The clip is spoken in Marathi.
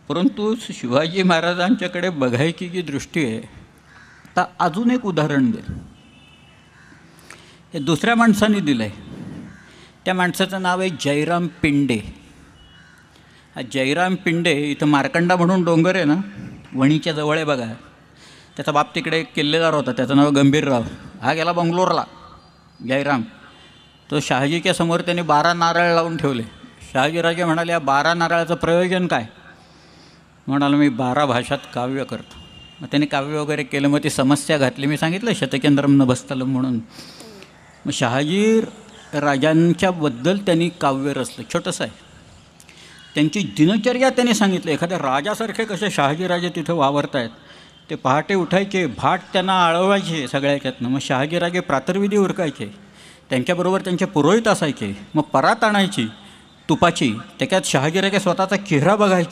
परंतु शिवाजी महाराजांच्याकडे बघायची जी दृष्टी आहे, आता अजून एक उदाहरण दे. हे दुसऱ्या माणसाने दिलं आहे. त्या माणसाचं नाव आहे जयराम पिंडे. हा जयराम पिंडे, इथं मार्कंडा म्हणून डोंगर आहे ना, वणीच्या जवळ आहे बघा. त्याचा बाप तिकडे एक किल्लेदार होता, त्याचं नाव गंभीरराव. हा गेला बंगलोरला. जयराम तो शहाजीच्या समोर त्यांनी 12 नारळ लावून ठेवले. शहाजीराजे म्हणाले, या 12 नारळाचं प्रयोजन काय? म्हणाला, मी 12 भाषात काव्य करतो. मग त्यांनी काव्य वगैरे केलं. मग ती समस्या घातली. मी सांगितलं शतकेंद्रम नभस्थलम म्हणून. मग शहाजी राजांच्याबद्दल त्यांनी काव्य रचलं, छोटंसं आहे. त्यांची दिनचर्या त्यांनी सांगितलं. एखाद्या राजासारखे कसे शहाजीराजे तिथं वावरत आहेत. ते पहाटे उठायचे, भाट त्यांना आळवायचे सगळ्याच्यातनं. मग शहाजीराजे प्रातर्विधी उरकायचे. त्यांच्याबरोबर त्यांचे पुरोहित असायचे. मग परात आणायची तुपाची, त्याच्यात शहाजीराजे स्वतःचा चेहरा बघायचे.